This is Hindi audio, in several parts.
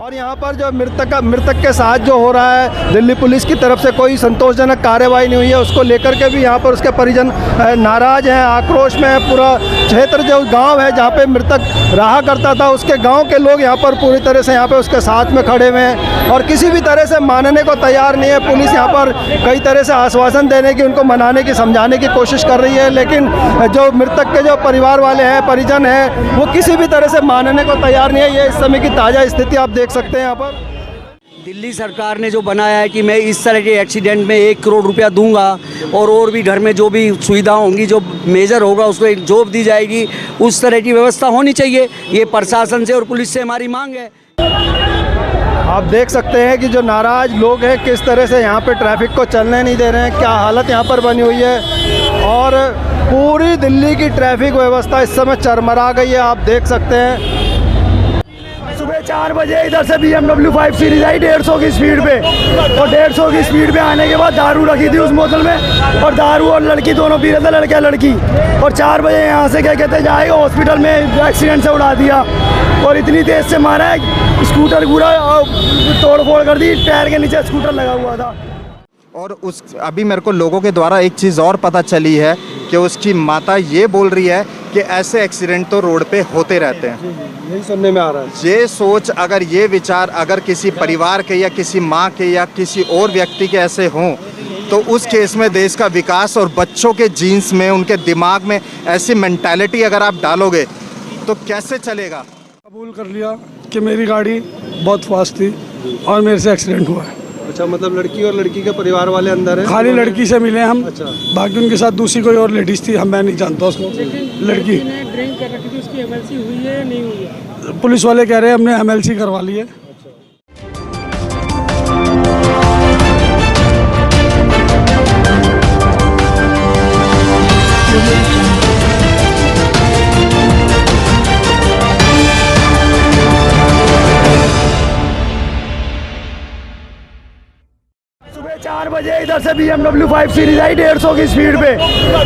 और यहाँ पर जो मृतक के साथ जो हो रहा है, दिल्ली पुलिस की तरफ से कोई संतोषजनक कार्रवाई नहीं हुई है, उसको लेकर के भी यहाँ पर उसके परिजन नाराज हैं, आक्रोश में है। पूरा क्षेत्र जो गांव है जहाँ पे मृतक रहा करता था, उसके गांव के लोग यहाँ पर पूरी तरह से यहाँ पे उसके साथ में खड़े हुए हैं और किसी भी तरह से मानने को तैयार नहीं है। पुलिस यहाँ पर कई तरह से आश्वासन देने की, उनको मनाने की, समझाने की कोशिश कर रही है, लेकिन जो मृतक के जो परिवार वाले हैं, परिजन हैं, वो किसी भी तरह से मानने को तैयार नहीं है। ये इस समय की ताज़ा स्थिति आप देख सकते हैं यहाँ पर। दिल्ली सरकार ने जो बनाया है कि मैं इस तरह के एक्सीडेंट में 1 करोड़ रुपया दूंगा और भी घर में जो भी सुविधा होंगी, जो मेजर होगा उसको एक जॉब दी जाएगी, उस तरह की व्यवस्था होनी चाहिए। ये प्रशासन से और पुलिस से हमारी मांग है। आप देख सकते हैं कि जो नाराज़ लोग हैं किस तरह से यहाँ पे ट्रैफिक को चलने नहीं दे रहे हैं, क्या हालत यहाँ पर बनी हुई है और पूरी दिल्ली की ट्रैफिक व्यवस्था इस समय चरमरा गई है। आप देख सकते हैं सुबह 4 बजे इधर से BMW 5 सीरीज आई 150 की स्पीड पे, और 150 की स्पीड पे आने के बाद दारू रखी थी उस बोतल में, और दारू और लड़की दोनों पी रहे थे, लड़का लड़की। और 4 बजे यहाँ से क्या कहते जाएगा हॉस्पिटल में, एक्सीडेंट से उड़ा दिया और इतनी तेज़ से मारा है, स्कूटर पूरा तोड़ फोड़ कर दी, टायर के नीचे स्कूटर लगा हुआ था। और अभी मेरे को लोगों के द्वारा एक चीज़ और पता चली है कि उसकी माता ये बोल रही है कि ऐसे एक्सीडेंट तो रोड पे होते रहते हैं। यही सुनने में आ रहा है। ये सोच, अगर ये विचार अगर किसी परिवार के या किसी माँ के या किसी और व्यक्ति के ऐसे हों, तो उस केस में देश का विकास और बच्चों के जीन्स में, उनके दिमाग में ऐसी मेंटालिटी अगर आप डालोगे तो कैसे चलेगा। कबूल कर लिया कि मेरी गाड़ी बहुत फास्ट थी और मेरे से एक्सीडेंट हुआ है। अच्छा, मतलब लड़की और लड़की के परिवार वाले अंदर है? खाली लड़की से मिले हम। अच्छा। बाकी उनके साथ दूसरी कोई और लेडीज थी, मैं नहीं जानता उसको। लड़की ड्रिंक कर रखी थी, उसकी MLC हुई है या नहीं हुई है? पुलिस वाले कह रहे हैं हमने MLC करवा ली है। सुबह 4 बजे इधर से BMW 5 सीरीज आई 150 की स्पीड पे,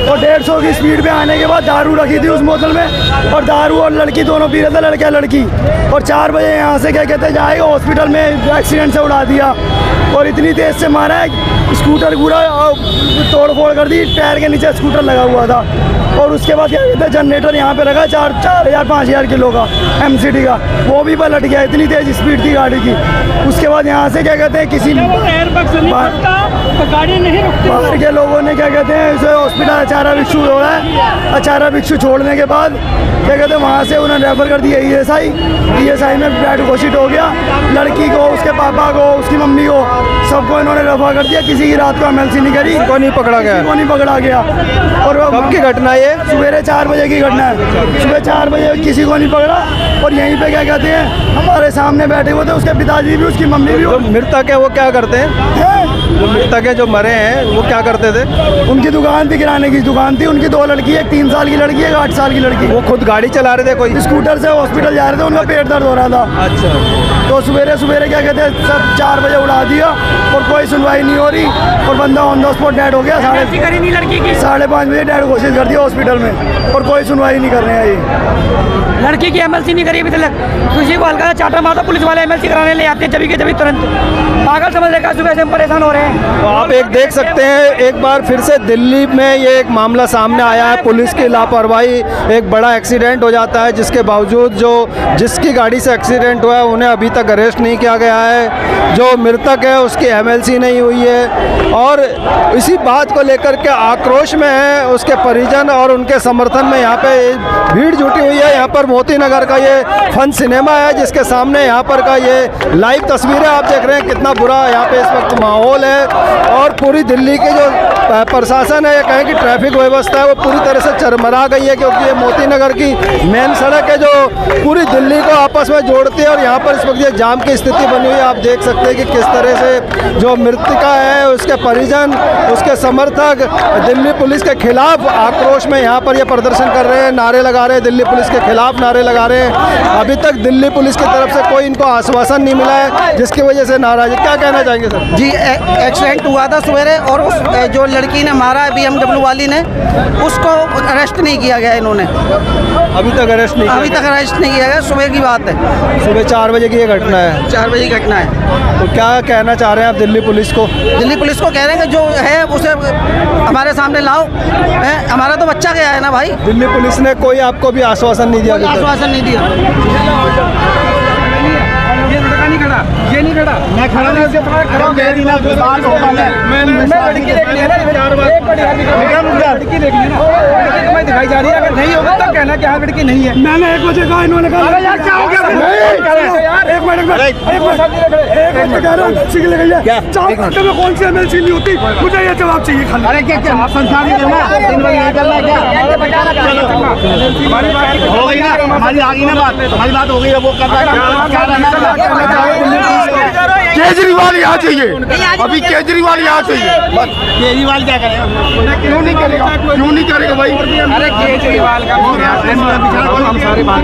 और 150 की स्पीड पे आने के बाद दारू रखी थी उस बोतल में, और दारू और लड़की दोनों पी रहे थे, लड़का लड़की। और 4 बजे यहाँ से क्या कहते जाएगा हॉस्पिटल में, एक्सीडेंट से उड़ा दिया और इतनी तेज़ से मारा है, स्कूटर पूरा तोड़ फोड़ कर दी, टायर के नीचे स्कूटर लगा हुआ था। और उसके बाद क्या कहते हैं जनरेटर यहाँ पे लगा 4,000-5,000 किलो का MCD का, वो भी पलट गया, इतनी तेज़ स्पीड थी गाड़ी की। उसके बाद यहाँ से क्या कहते हैं किसी गाड़ी नहीं रुकती, बाहर के लोगों ने क्या कहते हैं इसे हॉस्पिटल अचारा भिक्षु हो रहा है, अचारा भिक्षु छोड़ने के बाद क्या कहते हैं वहाँ से उन्हें रेफर कर दिया ESI में बेड घोषित हो गया। लड़की को, उसके पापा को, उसकी मम्मी को, सबको इन्होंने रेफर कर दिया। किसी की रात को MLC नहीं करी, को नहीं पकड़ा गया, को नहीं पकड़ा गया। और कब की घटना ये? सवेरे 4 बजे की घटना है। सुबह 4 बजे किसी को नहीं पकड़ा, और यहीं पे क्या कहते हैं हमारे सामने बैठे हुए थे उसके पिताजी भी, उसकी मम्मी भी। जो मृतक है वो क्या करते हैं? जो मृतक है, जो मरे हैं, वो क्या करते थे? उनकी दुकान थी, किराने की दुकान थी। उनकी 2 लड़की, एक 3 साल की लड़की, एक 8 साल की लड़की। वो खुद गाड़ी चला रहे थे, कोई स्कूटर से हॉस्पिटल जा रहे थे, उनका पेट दर्द हो रहा था। अच्छा। तो सवेरे क्या कहते हैं सब 4 बजे उड़ा दिया और कोई सुनवाई नहीं हो रही, और बंदा ऑन द स्पॉट डेड हो गया। 5:30 बजे डेड घोषित कर दिया हॉस्पिटल में, और कोई सुनवाई नहीं कर रहे हैं। ये लड़की की MLC नहीं करी अभी तक। किसी को हल्का चाटा मारता, पुलिस वाले MLC कराने ले आते हैं, जभी के जभी तुरंत। पागल समझ रहे, सुबह से हम परेशान हो रहे हैं। तो आप एक देख सकते हैं, एक बार फिर से दिल्ली में ये एक मामला सामने आया है। पुलिस की लापरवाही, एक बड़ा एक्सीडेंट हो जाता है, जिसके बावजूद जिसकी गाड़ी से एक्सीडेंट हुआ है उन्हें अभी तक अरेस्ट नहीं किया गया है। जो मृतक है उसकी MLC नहीं हुई है, और इसी बात को लेकर के आक्रोश में है उसके परिजन, और उनके समर्थन में यहाँ पे भीड़ जुटी हुई है। यहाँ पर मोती नगर का ये फन सिनेमा है, जिसके सामने यहाँ पर का ये लाइव तस्वीरें आप देख रहे हैं। कितना बुरा यहाँ पे इस वक्त माहौल है, और पूरी दिल्ली की जो प्रशासन है, कहें कि ट्रैफिक व्यवस्था है, वो पूरी तरह से चरमरा गई है, क्योंकि ये मोती नगर की मेन सड़क है जो पूरी दिल्ली को आपस में जोड़ती है। और यहाँ पर इस वक्त ये जाम की स्थिति बनी हुई है। आप देख सकते हैं कि किस तरह से जो मृतका है, उसके परिजन, उसके समर्थक दिल्ली पुलिस के खिलाफ आक्रोश में यहाँ पर ये प्रदर्शन कर रहे हैं, नारे लगा रहे हैं, दिल्ली पुलिस के खिलाफ नारे लगा रहे हैं। अभी तक दिल्ली पुलिस की तरफ से कोई इनको आश्वासन नहीं मिला है, जिसकी वजह से नाराज है। क्या कहना चाहेंगे सर? जी, एक्सीडेंट हुआ था सवेरे, और उस जो लड़की ने मारा है BMW वाली ने, उसको अरेस्ट नहीं किया गया। इन्होंने अभी तक अरेस्ट नहीं किया गया। सुबह की बात है, सुबह 4 बजे की ये घटना है? 4 बजे की घटना है। तो क्या कहना चाह रहे हैं आप दिल्ली पुलिस को? दिल्ली पुलिस को कह रहे हैं कि जो है उसे हमारे सामने लाओ। हमारा तो बच्चा गया है ना भाई। दिल्ली पुलिस ने कोई आपको भी आश्वासन नहीं दिया? कोई आश्वासन नहीं दिया। ये नहीं खड़ा, मैं खड़ा नहीं, इससे थोड़ा खड़ा कह दी ना, बात होगा। मैं लड़की देख लिया ना, लड़की देख ली ना, लड़की तुम्हें दिखाई जा रही है। अगर नहीं होगा तब कहना कि हाँ लड़की नहीं है। मैंने 1 बजे कहा, इन्होंने कहा यार क्या हो गया? एक मिनट कह रहा हूँ, सिग्नल लग गया। 4 घंटे में कौन सी MLC नहीं होती? मुझे ये जवाब चाहिए खाली। अरे क्या क्या संसार नहीं करना, दिन भर नहीं करना क्या? हो गई ना हमारी, आ गई ना बात, हमारी बात हो गई है। वो केजरीवाल यहाँ चाहिए, अभी केजरीवाल यहाँ चाहिए। केजरीवाल क्या करेगा? क्यों नहीं करेगा? क्यों नहीं करेगा भाई? अरे केजरीवाल का हम सारे बात।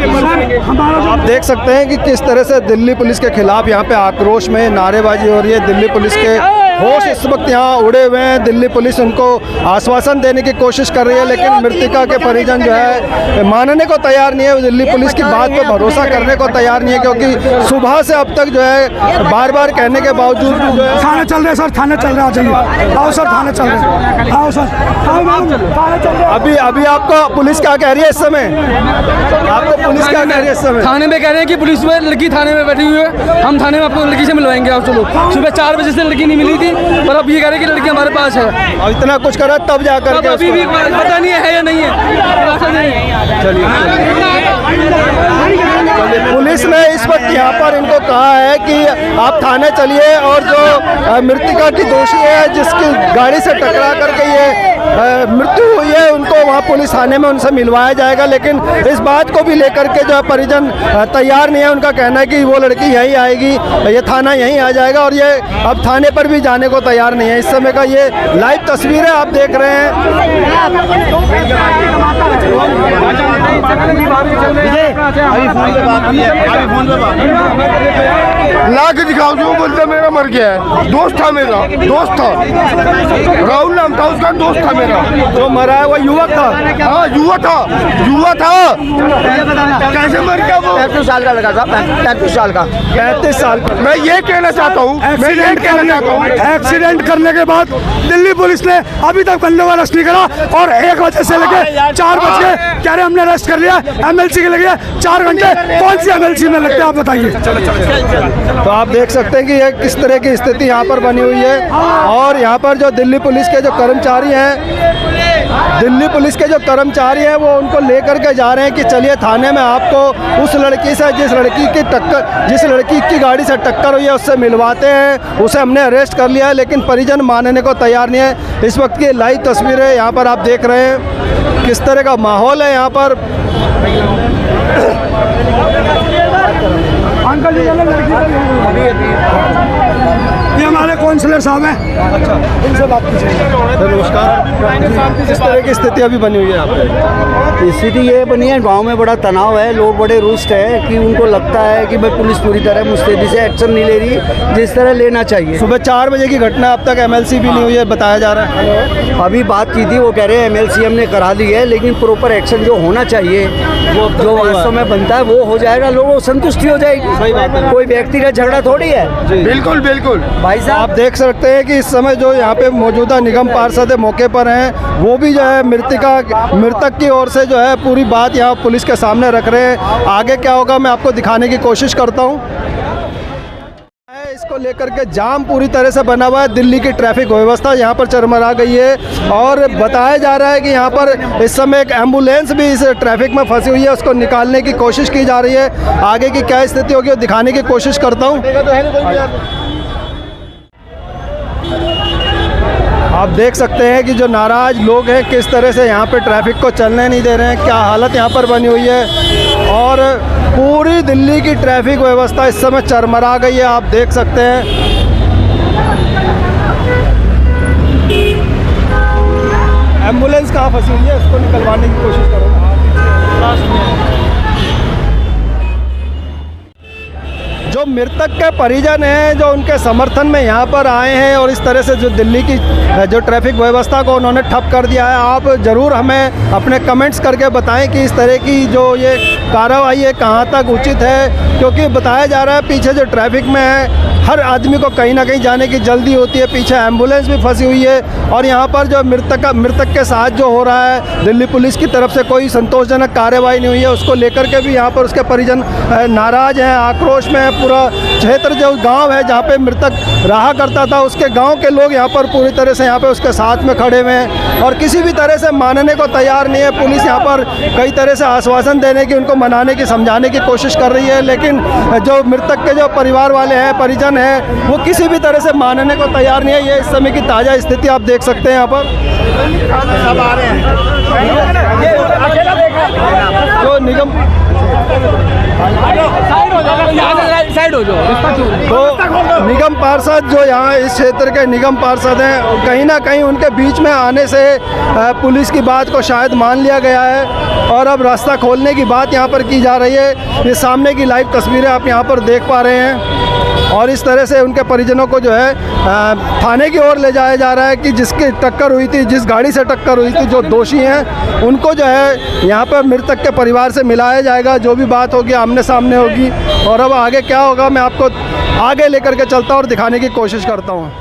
आप देख सकते हैं कि किस तरह से दिल्ली पुलिस के खिलाफ यहाँ पे आक्रोश में नारेबाजी हो रही है। दिल्ली पुलिस के होश इस वक्त यहाँ उड़े हुए हैं। दिल्ली पुलिस उनको आश्वासन देने की कोशिश कर रही है, लेकिन मृतिका के परिजन जो है मानने को तैयार नहीं है। दिल्ली पुलिस की बात पर भरोसा करने को तैयार नहीं है, क्योंकि सुबह से अब तक जो है बार बार कहने के बावजूद जो है थाने चल रहे सर, थाने चल रहे, आ जाइए। आओ सर, थाने चल रहे, आओ सर, आओ मैम, थाने चल रहे। अभी आपको पुलिस क्या कह रही है इस समय? आपको पुलिस क्या कह रही है इस समय? थाने में कह रहे हैं कि पुलिस में लड़की थाने में बैठी हुई है, हम थाने में आपको लड़की से मिलवाएंगे। आप चलो, सुबह 4 बजे से लड़की नहीं मिली थी, पर अब ये कह रहे हैं कि लड़की हमारे पास है। और इतना कुछ करा तब जाकर अब अभी भी पता नहीं है या नहीं है। पुलिस ने इस वक्त यहाँ पर इनको कहा है कि आप थाने चलिए, और जो मृतिका की दोषी है जिसकी गाड़ी से टकरा करके ये मृत्यु हुई है, उनको वहाँ पुलिस थाने में उनसे मिलवाया जाएगा। लेकिन इस बात को भी लेकर के जो है परिजन तैयार नहीं है। उनका कहना है कि वो लड़की यहीं आएगी, ये थाना यहीं आ जाएगा, और ये अब थाने पर भी जाने को तैयार नहीं है। इस समय का ये लाइव तस्वीर है, आप देख रहे हैं। ला के दिखाओ, जो बोलते मेरा मर गया है। दोस्त था मेरा, दोस्त था, राहुल नाम था उसका, दोस्त था मेरा। जो मरा है वो युवक था? हाँ युवा था, युवा था। कैसे मर गया वो? 35 साल का लड़का था, 35 साल का। 35 साल का। मैं ये कहना चाहता हूँ, एक्सीडेंट करने के बाद दिल्ली पुलिस ने अभी तक बंदे का अरेस्ट नहीं करा, और 1 बजे से लेके 4 बज के कह रहे हमने अरेस्ट कर लिया। MLC के लगे 4 घंटे, कौन सी MLC में लगते हैं आप बताइए? तो आप देख सकते हैं कि ये किस तरह की स्थिति यहाँ पर बनी हुई है। और यहाँ पर जो दिल्ली पुलिस के जो कर्मचारी हैं, वो उनको लेकर के जा रहे हैं कि चलिए थाने में आपको उस लड़की से जिस लड़की की गाड़ी से टक्कर हुई है उससे मिलवाते हैं। उसे हमने अरेस्ट कर लिया है, लेकिन परिजन मानने को तैयार नहीं है। इस वक्त की लाइव तस्वीरें यहाँ पर आप देख रहे हैं, किस तरह का माहौल है यहाँ पर। अंकल जी ये हमारे काउंसलर साहब हैं। अच्छा, इनसे बात कीजिए। नमस्कार। किस तरह की स्थिति अभी बनी हुई है आपकी? स्थिति ये बनी है, गांव में बड़ा तनाव है, लोग बड़े रुष्ट है कि उनको लगता है कि भाई पुलिस पूरी तरह मुस्तैदी से एक्शन नहीं ले रही जिस तरह लेना चाहिए। सुबह 4 बजे की घटना, अब तक MLC भी नहीं हुई है बताया जा रहा है। अभी बात की थी, वो कह रहे हैं MLC हमने करा ली है, लेकिन प्रॉपर एक्शन जो होना चाहिए, जो वास्तव में बनता है वो हो जाएगा, लोगों को संतुष्टि हो जाएगी। सही बात है। कोई व्यक्तिगत झगड़ा थोड़ी है। बिल्कुल बिल्कुल भाई साहब आप देख सकते हैं कि इस समय जो यहाँ पे मौजूदा निगम पार्षद मौके पर हैं, वो भी जो है मृतक की ओर से जो है पूरी बात यहाँ पुलिस के सामने रख रहे हैं। आगे क्या होगा मैं आपको दिखाने की कोशिश करता हूँ। इसको लेकर के जाम पूरी तरह से बना हुआ है। दिल्ली की ट्रैफिक व्यवस्था यहाँ पर चरमरा गई है, और बताया जा रहा है कि यहाँ पर इस समय एक एम्बुलेंस भी इस ट्रैफिक में फंसी हुई है, उसको निकालने की कोशिश की जा रही है। आगे की क्या स्थिति होगी वो दिखाने की कोशिश करता हूँ। आप देख सकते हैं कि जो नाराज़ लोग हैं किस तरह से यहाँ पे ट्रैफिक को चलने नहीं दे रहे हैं, क्या हालत यहाँ पर बनी हुई है। और पूरी दिल्ली की ट्रैफिक व्यवस्था इस समय चरमरा गई है, आप देख सकते हैं। एम्बुलेंस कहाँ फंसी हुई है, उसको निकलवाने की कोशिश करो। जो मृतक के परिजन हैं, जो उनके समर्थन में यहाँ पर आए हैं और इस तरह से जो दिल्ली की जो ट्रैफिक व्यवस्था को उन्होंने ठप कर दिया है, आप ज़रूर हमें अपने कमेंट्स करके बताएं कि इस तरह की जो ये कार्रवाई है कहाँ तक उचित है। क्योंकि बताया जा रहा है पीछे जो ट्रैफिक में है, हर आदमी को कहीं ना कहीं जाने की जल्दी होती है, पीछे एम्बुलेंस भी फंसी हुई है और यहाँ पर जो मृतक के साथ जो हो रहा है, दिल्ली पुलिस की तरफ से कोई संतोषजनक कार्रवाई नहीं हुई है, उसको लेकर के भी यहाँ पर उसके परिजन नाराज़ हैं, आक्रोश में है। पूरा क्षेत्र जो गांव है जहाँ पे मृतक रहा करता था, उसके गांव के लोग यहाँ पर पूरी तरह से यहाँ पे उसके साथ में खड़े हुए हैं और किसी भी तरह से मानने को तैयार नहीं है। पुलिस यहाँ पर कई तरह से आश्वासन देने की, उनको मनाने की, समझाने की कोशिश कर रही है, लेकिन जो मृतक के जो परिवार वाले हैं, परिजन हैं, वो किसी भी तरह से मानने को तैयार नहीं है। ये इस समय की ताज़ा स्थिति आप देख सकते हैं यहाँ पर। सब आ रहे हैं जो निगम साइड हो जाओ। तो निगम पार्षद जो यहाँ इस क्षेत्र के निगम पार्षद हैं, कहीं ना कहीं उनके बीच में आने से पुलिस की बात को शायद मान लिया गया है और अब रास्ता खोलने की बात यहाँ पर की जा रही है। ये सामने की लाइव तस्वीरें आप यहाँ पर देख पा रहे हैं और इस तरह से उनके परिजनों को जो है थाने की ओर ले जाया जा रहा है कि जिसकी टक्कर हुई थी, जिस गाड़ी से टक्कर हुई थी, जो दोषी हैं उनको जो है यहाँ पर मृतक के परिवार से मिलाया जाएगा। जो भी बात होगी आमने सामने होगी और अब आगे क्या होगा मैं आपको आगे लेकर के चलता हूँ और दिखाने की कोशिश करता हूँ।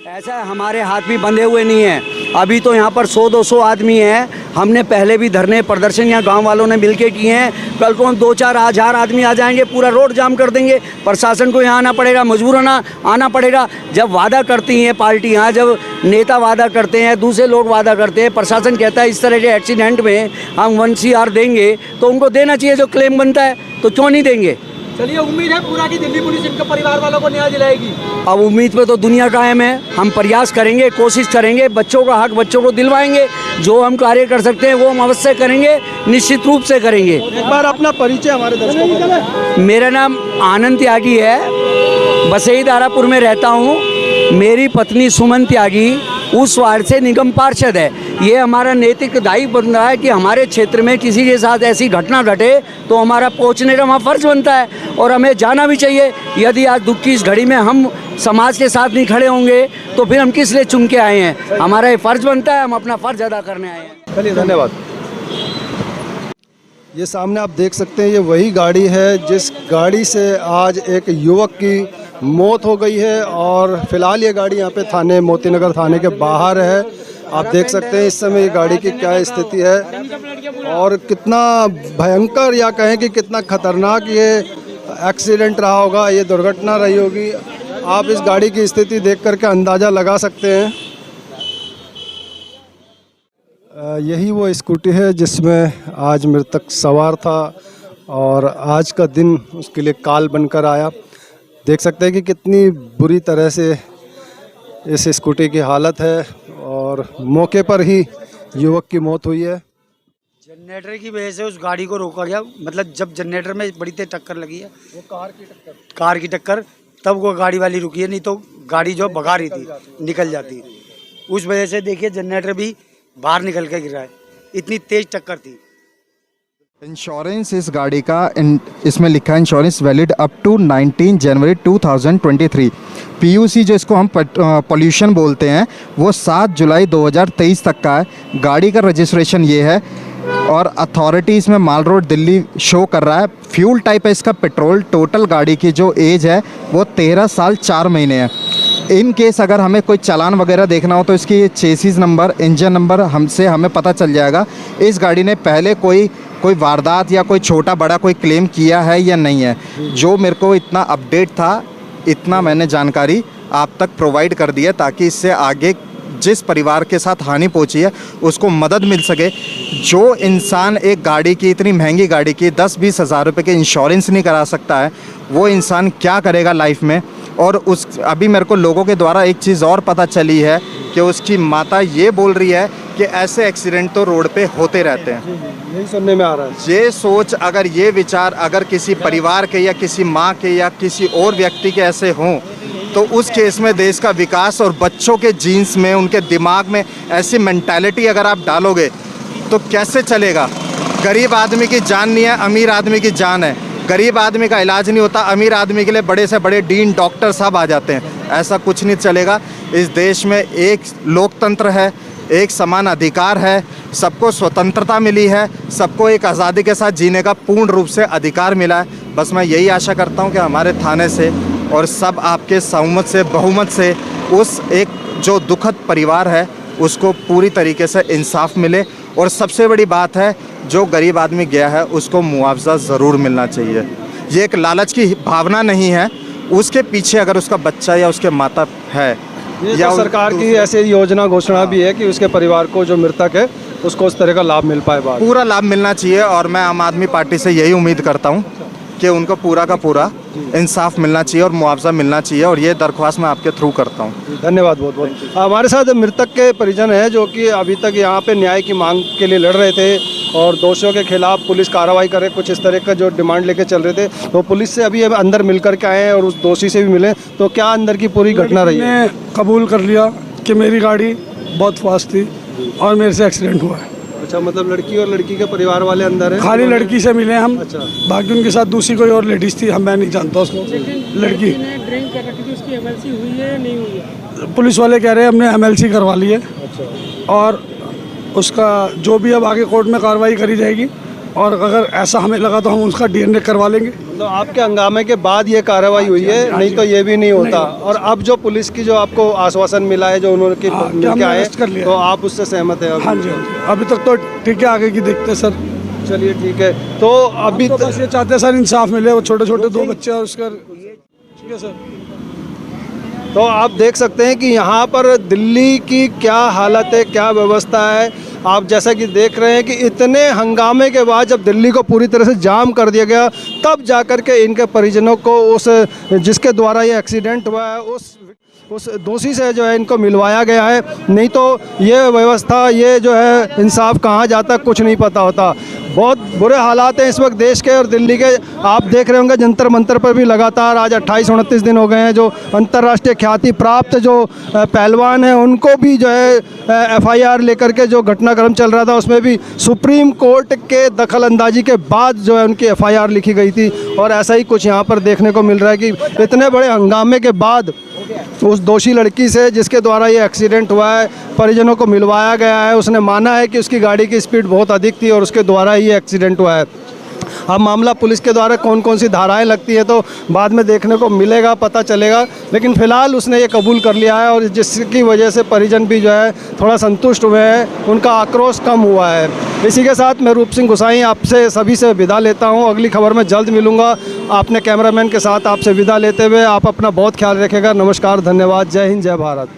ऐसा है, हमारे हाथ भी बंधे हुए नहीं हैं। अभी तो यहाँ पर 100-200 आदमी हैं। हमने पहले भी धरने प्रदर्शन यहाँ गांव वालों ने मिलके किए हैं। कल को हम 2-4 हजार आदमी आ जाएंगे, पूरा रोड जाम कर देंगे। प्रशासन को यहाँ आना पड़ेगा, मजबूरन आना पड़ेगा। जब वादा करती हैं पार्टियाँ, जब नेता वादा करते हैं, दूसरे लोग वादा करते हैं, प्रशासन कहता है इस तरह के एक्सीडेंट में हम 1 CR देंगे, तो उनको देना चाहिए जो क्लेम बनता है, तो क्यों नहीं देंगे। चलिए, उम्मीद है पूरा कि दिल्ली पुलिस इनके परिवार वालों को न्याय दिलाएगी। अब उम्मीद पे तो दुनिया कायम है। हम प्रयास करेंगे, कोशिश करेंगे, बच्चों का हक बच्चों को दिलवाएंगे। जो हम कार्य कर सकते हैं वो हम अवश्य करेंगे, निश्चित रूप से करेंगे। एक बार अपना परिचय हमारे दर्शकों को। मेरा नाम आनंद त्यागी है, बसई दारापुर में रहता हूँ। मेरी पत्नी सुमन त्यागी उस वार्ड से निगम पार्षद है। ये हमारा नैतिक दायित्व बन रहा है कि हमारे क्षेत्र में किसी के साथ ऐसी घटना घटे तो हमारा पहुंचने का वहाँ फ़र्ज़ बनता है और हमें जाना भी चाहिए। यदि आज दुख की इस घड़ी में हम समाज के साथ नहीं खड़े होंगे तो फिर हम किस लिए चुन के आए हैं। हमारा ये फ़र्ज़ बनता है, हम अपना फ़र्ज़ अदा करने आए हैं। चलिए, धन्यवाद। ये सामने आप देख सकते हैं, ये वही गाड़ी है जिस गाड़ी से आज एक युवक की मौत हो गई है और फिलहाल ये गाड़ी यहाँ पे थाने मोतीनगर थाने के बाहर है। आप देख सकते हैं इस समय ये गाड़ी की क्या स्थिति है और कितना भयंकर या कहें कि कितना खतरनाक ये एक्सीडेंट रहा होगा, ये दुर्घटना रही होगी। आप इस गाड़ी की स्थिति देख करके अंदाज़ा लगा सकते हैं। यही वो स्कूटी है जिसमें आज मृतक सवार था और आज का दिन उसके लिए काल बनकर आया। देख सकते हैं कि कितनी बुरी तरह से इस स्कूटी की हालत है और मौके पर ही युवक की मौत हुई है। जनरेटर की वजह से उस गाड़ी को रोका गया। मतलब जब जनरेटर में बड़ी तेज टक्कर लगी है, वो कार की टक्कर, तब वो गाड़ी वाली रुकी है, नहीं तो गाड़ी जो भगा रही थी निकल जाती। उस वजह से देखिए जनरेटर भी बाहर निकल के गिरा है, इतनी तेज टक्कर थी। इंश्योरेंस इस गाड़ी का इसमें लिखा है इंश्योरेंस वैलिड अप टू 19 जनवरी 2023। पीयूसी जो इसको हम पोल्यूशन बोलते हैं वो 7 जुलाई 2023 तक का है। गाड़ी का रजिस्ट्रेशन ये है और अथॉरिटी इसमें माल रोड दिल्ली शो कर रहा है। फ्यूल टाइप है इसका पेट्रोल। टोटल गाड़ी की जो एज है वो 13 साल 4 महीने है। इन केस अगर हमें कोई चालान वगैरह देखना हो तो इसकी चेसिस नंबर, इंजन नंबर हमें पता चल जाएगा इस गाड़ी ने पहले कोई वारदात या कोई छोटा बड़ा कोई क्लेम किया है या नहीं है। जो मेरे को इतना अपडेट था, इतना मैंने जानकारी आप तक प्रोवाइड कर दी है ताकि इससे आगे जिस परिवार के साथ हानि पहुंची है उसको मदद मिल सके। जो इंसान एक गाड़ी की, इतनी महंगी गाड़ी की 10-20 हज़ार रुपये की इंश्योरेंस नहीं करा सकता है, वो इंसान क्या करेगा लाइफ में। और अभी मेरे को लोगों के द्वारा एक चीज़ और पता चली है कि उसकी माता ये बोल रही है कि ऐसे एक्सीडेंट तो रोड पे होते रहते हैं। यही सुनने में आ रहा है। ये सोच, अगर ये विचार अगर किसी परिवार के या किसी माँ के या किसी और व्यक्ति के ऐसे हों तो उस केस में देश का विकास और बच्चों के जीन्स में, उनके दिमाग में ऐसी मेंटालिटी अगर आप डालोगे तो कैसे चलेगा। गरीब आदमी की जान नहीं है, अमीर आदमी की जान है। गरीब आदमी का इलाज नहीं होता, अमीर आदमी के लिए बड़े से बड़े डीन डॉक्टर साहब आ जाते हैं। ऐसा कुछ नहीं चलेगा। इस देश में एक लोकतंत्र है, एक समान अधिकार है, सबको स्वतंत्रता मिली है, सबको एक आज़ादी के साथ जीने का पूर्ण रूप से अधिकार मिला है। बस मैं यही आशा करता हूँ कि हमारे थाने से और सब आपके बहुमत से उस एक जो दुखद परिवार है उसको पूरी तरीके से इंसाफ मिले। और सबसे बड़ी बात है, जो गरीब आदमी गया है उसको मुआवजा ज़रूर मिलना चाहिए। ये एक लालच की भावना नहीं है, उसके पीछे अगर उसका बच्चा या उसके माता है या तो सरकार की ऐसी योजना घोषणा भी है कि उसके परिवार को जो मृतक है उसको उस तरह का लाभ मिल पाए, बाद पूरा लाभ मिलना चाहिए। और मैं आम आदमी पार्टी से यही उम्मीद करता हूँ कि उनको पूरा का पूरा इंसाफ मिलना चाहिए और मुआवजा मिलना चाहिए, और ये दरख्वास्त मैं आपके थ्रू करता हूँ। धन्यवाद बहुत बहुत। हमारे साथ मृतक के परिजन हैं जो कि अभी तक यहाँ पे न्याय की मांग के लिए लड़ रहे थे और दोषियों के खिलाफ पुलिस कार्रवाई करे, कुछ इस तरह का जो डिमांड लेके चल रहे थे। तो पुलिस से अभी अंदर मिल करके आए हैं और उस दोषी से भी मिले। तो क्या अंदर की पूरी घटना रही है? कबूल कर लिया कि मेरी गाड़ी बहुत फास्ट थी और मेरे से एक्सीडेंट हुआ है। अच्छा, मतलब लड़की और लड़की के परिवार वाले अंदर हैं? खाली लड़की से मिले हम। अच्छा। बाकी उनके साथ दूसरी कोई और लेडीज थी, मैं नहीं जानता उसको। लड़की ड्रिंक कर रखी थी, उसकी एमएलसी हुई है या नहीं हुई है? पुलिस वाले कह रहे हैं हमने एमएलसी करवा ली है। अच्छा। और उसका जो भी अब आगे कोर्ट में कार्रवाई करी जाएगी, और अगर ऐसा हमें लगा तो हम उसका डीएनए करवा लेंगे। तो आपके हंगामे के बाद ये कार्रवाई हुई है, नहीं तो ये भी नहीं होता। और अब जो पुलिस की जो आपको आश्वासन मिला है, जो उन्होंने मिल के आए, तो आप उससे सहमत है? हाँ जी, अभी तक तो ठीक है, आगे की देखते सर। चलिए ठीक है। तो अभी तो बस ये चाहते हैं सर इंसाफ मिले, वो छोटे छोटे 2 बच्चे और उसका। ठीक है सर। तो आप देख सकते हैं कि यहाँ पर दिल्ली की क्या हालत है, क्या व्यवस्था है। आप जैसा कि देख रहे हैं कि इतने हंगामे के बाद जब दिल्ली को पूरी तरह से जाम कर दिया गया, तब जाकर के इनके परिजनों को उस जिसके द्वारा ये एक्सीडेंट हुआ है उस दोषी से जो है इनको मिलवाया गया है। नहीं तो ये व्यवस्था, ये जो है इंसाफ कहाँ जाता कुछ नहीं पता होता। बहुत बुरे हालात हैं इस वक्त देश के और दिल्ली के। आप देख रहे होंगे जंतर मंतर पर भी लगातार आज 28-29 दिन हो गए हैं। जो अंतर्राष्ट्रीय ख्याति प्राप्त जो पहलवान हैं उनको भी जो है FIR लेकर के जो घटनाक्रम चल रहा था उसमें भी सुप्रीम कोर्ट के दखल अंदाजी के बाद जो है उनकी FIR लिखी गई थी। और ऐसा ही कुछ यहाँ पर देखने को मिल रहा है कि इतने बड़े हंगामे के बाद उस दोषी लड़की से जिसके द्वारा ये एक्सीडेंट हुआ है परिजनों को मिलवाया गया है। उसने माना है कि उसकी गाड़ी की स्पीड बहुत अधिक थी और उसके द्वारा ये एक्सीडेंट हुआ है। अब मामला पुलिस के द्वारा कौन कौन सी धाराएं लगती है तो बाद में देखने को मिलेगा, पता चलेगा। लेकिन फ़िलहाल उसने ये कबूल कर लिया है और जिसकी वजह से परिजन भी जो है थोड़ा संतुष्ट हुए हैं, उनका आक्रोश कम हुआ है। इसी के साथ मैं रूप सिंह गुसाई आपसे सभी से विदा लेता हूं। अगली खबर में जल्द मिलूंगा। आपने कैमरामैन के साथ आपसे विदा लेते हुए आप अपना बहुत ख्याल रखिएगा। नमस्कार, धन्यवाद, जय हिंद, जय भारत।